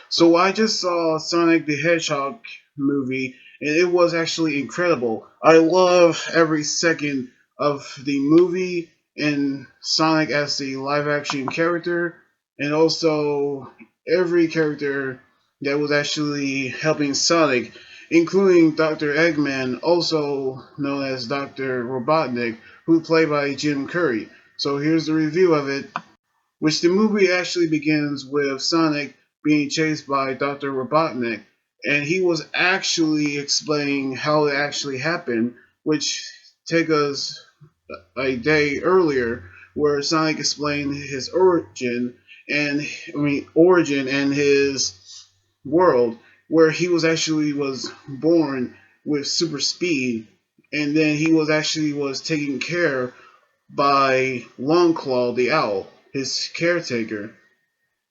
So I just saw Sonic the Hedgehog movie, and it was actually incredible. I love every second of the movie and Sonic as the live action character, and also every character that was actually helping Sonic, including Dr. Eggman, also known as Dr. Robotnik, who played by Jim Curry. So here's the review of it, which the movie actually begins with Sonic being chased by Dr. Robotnik, and he was actually explaining how it actually happened, which take us a day earlier, where Sonic explained his origin and his world, where he was born with super speed, and then he was taken care by Longclaw the owl, his caretaker,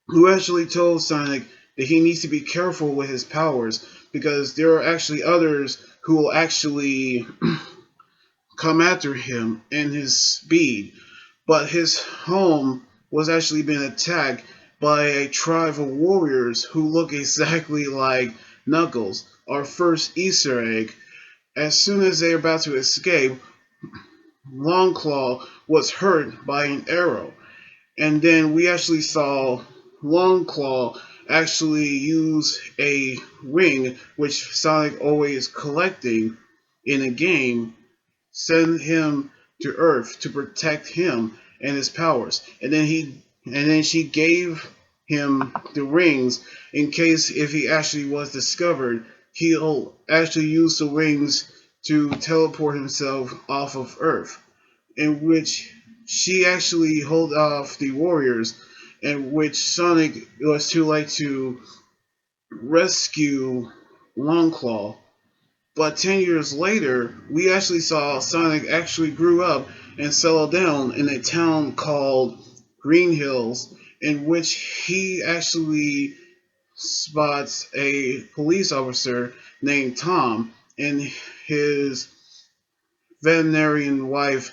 who actually told Sonic that he needs to be careful with his powers because there are actually others who will actually come after him and his speed. But his home was actually being attacked by a tribe of warriors who look exactly like Knuckles, our first Easter egg. As soon as they are about to escape, Longclaw was hurt by an arrow. And then we actually saw Longclaw actually use a ring, which Sonic always collecting in a game, send him to Earth to protect him and his powers. And then she gave him the rings in case if he actually was discovered, he'll actually use the rings to teleport himself off of Earth, in which she actually hold off the warriors, in which Sonic was too late to rescue Longclaw. But 10 years later, we actually saw Sonic actually grew up and settled down in a town called Green Hills, in which he actually spots a police officer named Tom and his veterinarian wife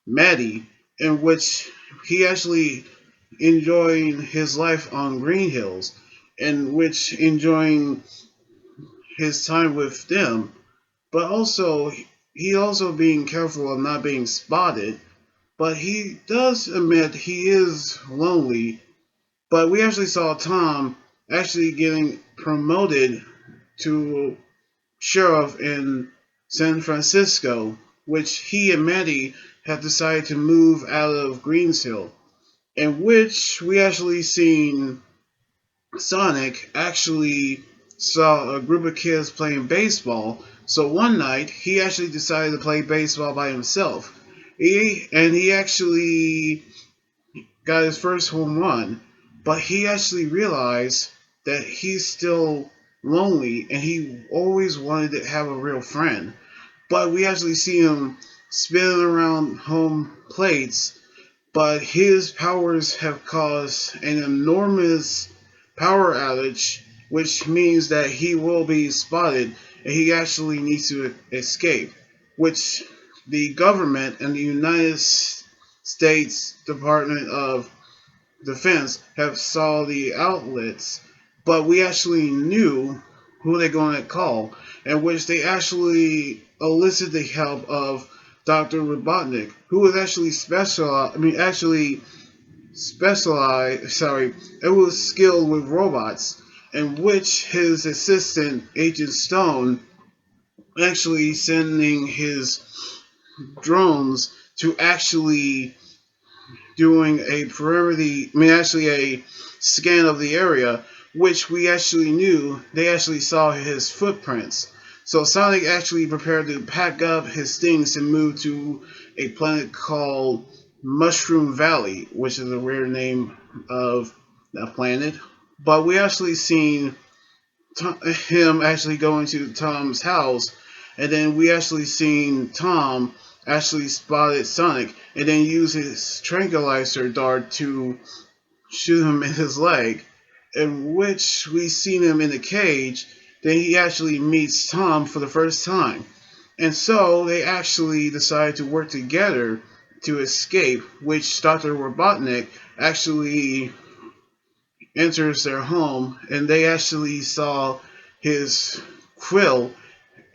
Maddie, in which he actually enjoying his life on Green Hills, in which enjoying his time with them, but also he also being careful of not being spotted. But he does admit he is lonely. But we actually saw Tom actually getting promoted to sheriff in San Francisco, which he and Maddie have decided to move out of Greenshill, in which we actually seen Sonic actually saw a group of kids playing baseball. So one night he actually decided to play baseball by himself. He actually got his first home run, but he actually realized that he's still lonely and he always wanted to have a real friend. But we actually see him spinning around home plates, but his powers have caused an enormous power outage, which means that he will be spotted and he actually needs to escape, which the government and the United States Department of Defense have saw the outlets, but we actually knew who they're going to call, in which they actually elicit the help of Dr. Robotnik, who was actually it was skilled with robots, in which his assistant, Agent Stone, actually sending his drones to actually doing a scan of the area, which we actually knew they actually saw his footprints. So Sonic actually prepared to pack up his things and move to a planet called Mushroom Valley, which is a rare name of that planet. But we actually seen him actually going to Tom's house, and then we actually seen Tom actually spotted Sonic, and then use his tranquilizer dart to shoot him in his leg, in which we seen him in a cage. Then he actually meets Tom for the first time, and so they actually decide to work together to escape, which Dr. Robotnik actually enters their home, and they actually saw his quill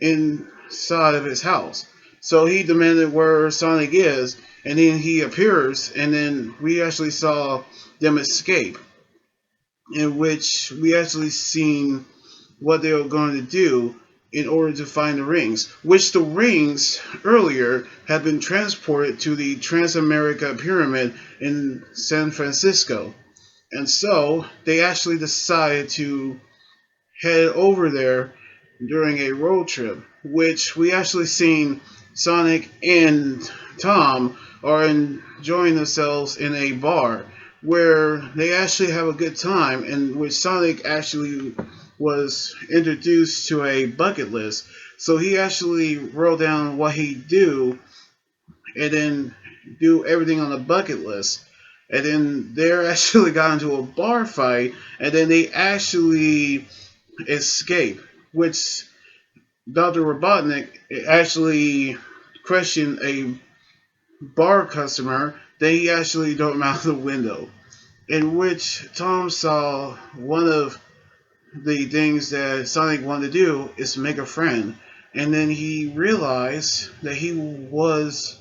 inside of his house. So he demanded where Sonic is, and then he appears, and then we actually saw them escape, in which we actually seen what they were going to do in order to find the rings, which the rings earlier had been transported to the Transamerica Pyramid in San Francisco. And so they actually decided to head over there during a road trip, which we actually seen Sonic and Tom are enjoying themselves in a bar where they actually have a good time, and which Sonic actually was introduced to a bucket list. So he actually wrote down what he'd do and then do everything on the bucket list. And then they actually got into a bar fight, and then they actually escape, which Dr. Robotnik actually questioned a bar customer. Then he actually threw him out the window, in which Tom saw one of the things that Sonic wanted to do is make a friend. And then he realized that he was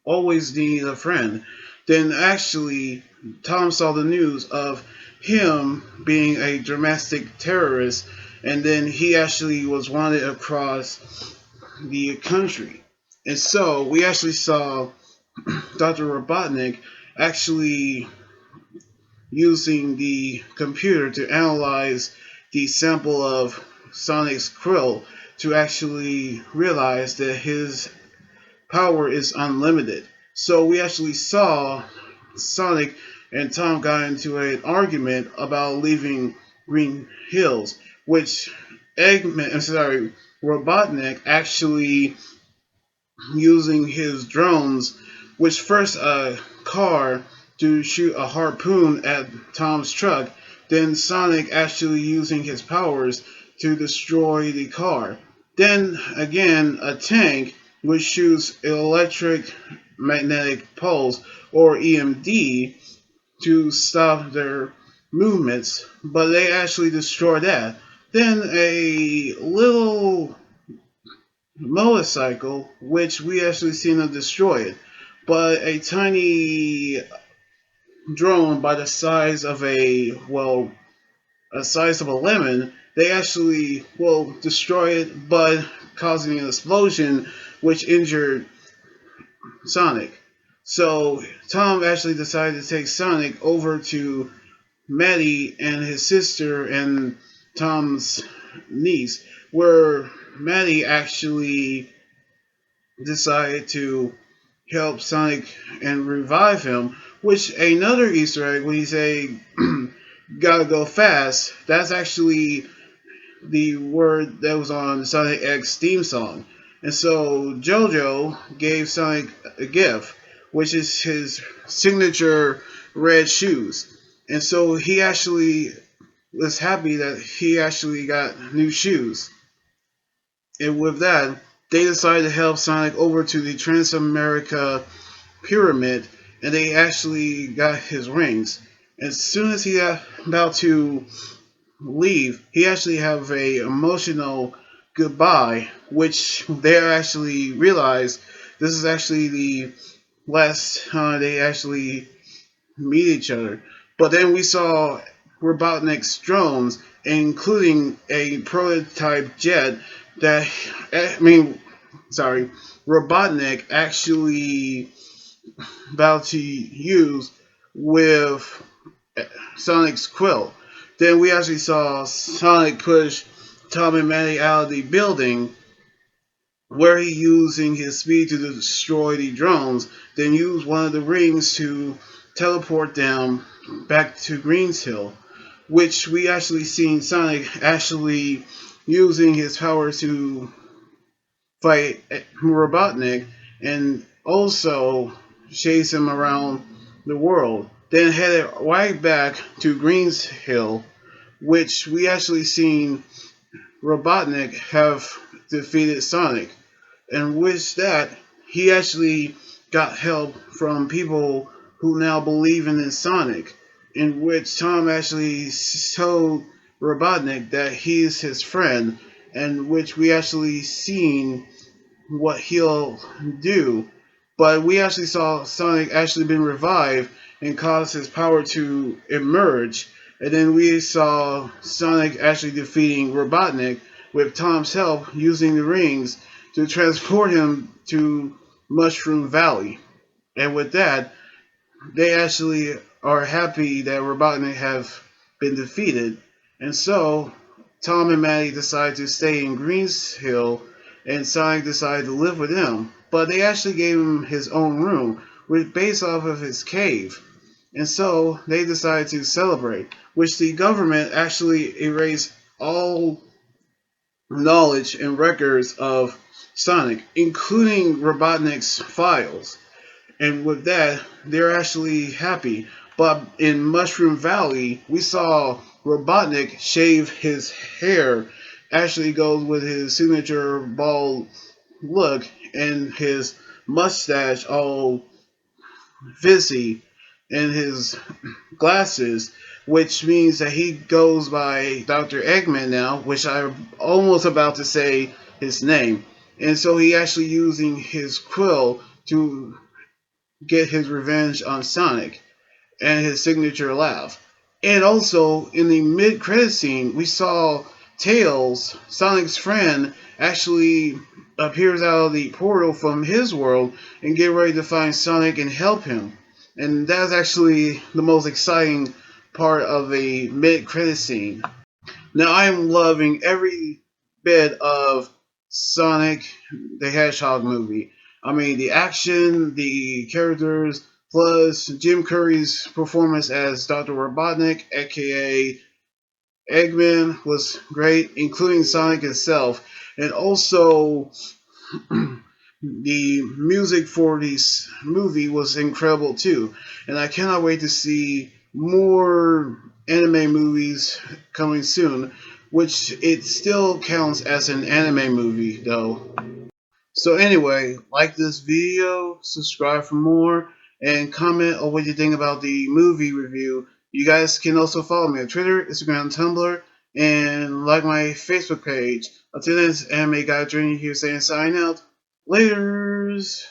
always needing a friend. Then actually, Tom saw the news of him being a domestic terrorist, and then he actually was wanted across the country. And so we actually saw Dr. Robotnik actually using the computer to analyze the sample of Sonic's krill to actually realize that his power is unlimited. So we actually saw Sonic and Tom got into an argument about leaving Green Hills, which Robotnik actually using his drones, which first a car to shoot a harpoon at Tom's truck, then Sonic actually using his powers to destroy the car. Then again a tank which shoots electric magnetic pulse or EMD to stop their movements, but they actually destroy that. Then a little motorcycle, which we actually seen them destroy it, but a tiny drone by the size of a size of a lemon, they actually destroy it, but causing an explosion which injured Sonic. So Tom actually decided to take Sonic over to Maddie and his sister and Tom's niece, where Maddie actually decided to help Sonic and revive him. Which another Easter egg when he say "gotta go fast," that's actually the word that was on the Sonic X theme song. And so JoJo gave Sonic a gift, which is his signature red shoes. And so he actually was happy that he actually got new shoes. And with that, they decided to help Sonic over to the Transamerica Pyramid, and they actually got his rings. As soon as he got about to leave, he actually have a emotional goodbye, which they actually realized this is actually the last time they actually meet each other. But then we saw Robotnik's drones, including a prototype jet that, Robotnik actually about to use with Sonic's quill. Then we actually saw Sonic push Tom and Maddie out of the building where he using his speed to destroy the drones, then use one of the rings to teleport them back to Greens Hill, which we actually seen Sonic actually using his powers to fight Robotnik and also chase him around the world. Then headed right back to Greens Hill, which we actually seen Robotnik have defeated Sonic, and with that he actually got help from people who now believe in Sonic, in which Tom actually told Robotnik that he's his friend, and which we actually seen what he'll do. But we actually saw Sonic actually been revived and cause his power to emerge. And then we saw Sonic actually defeating Robotnik with Tom's help using the rings to transport him to Mushroom Valley. And with that, they actually are happy that Robotnik have been defeated. And so Tom and Maddie decide to stay in Greens Hill, and Sonic decided to live with him. But they actually gave him his own room, which based off of his cave. And so they decided to celebrate, which the government actually erased all knowledge and records of Sonic, including Robotnik's files. And with that, they're actually happy. But in Mushroom Valley, we saw Robotnik shave his hair, actually goes with his signature bald look and his mustache all fizzy and his glasses, which means that he goes by Dr. Eggman now, which I'm almost about to say his name. And so he actually using his quill to get his revenge on Sonic and his signature laugh. And also, in the mid-credit scene, we saw Tails, Sonic's friend, actually appears out of the portal from his world and get ready to find Sonic and help him. And that's actually the most exciting part of a mid-credit scene. Now, I'm loving every bit of Sonic the Hedgehog movie. I mean, the action, the characters, plus Jim Curry's performance as Dr. Robotnik, aka Eggman, was great, including Sonic itself. And also, the music for this movie was incredible too. And I cannot wait to see more anime movies coming soon, which it still counts as an anime movie though. So anyway, like this video, subscribe for more, and comment on what you think about the movie review. You guys can also follow me on Twitter, Instagram, Tumblr, and like my Facebook page. Until then, it's Anime Guy Journey here saying sign out. Laters!